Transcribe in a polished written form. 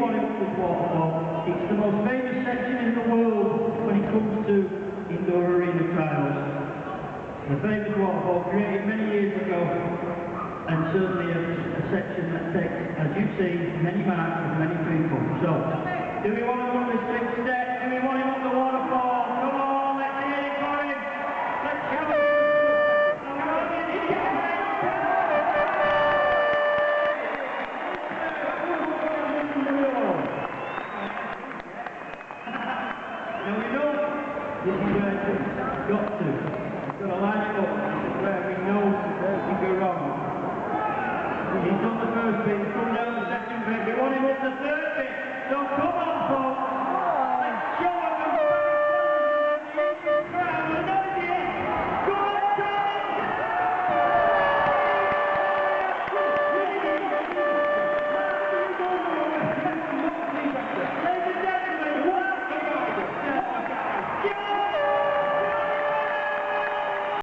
want him up this waterfall. It's the most famous section in the world when it comes to indoor arena trials. The famous waterfall created many years ago, and certainly a section that takes, as you've seen, many marks of many people. So, do we want him up this big step? Do we want him up the waterfall? Come on, let's hear it for him. Let's show him. Now we know this is where it's got to. It's got to line it up. This is where we know it can go wrong. He's done the first bit, he's come down the second bit. We want him up the third bit. So come on, folks.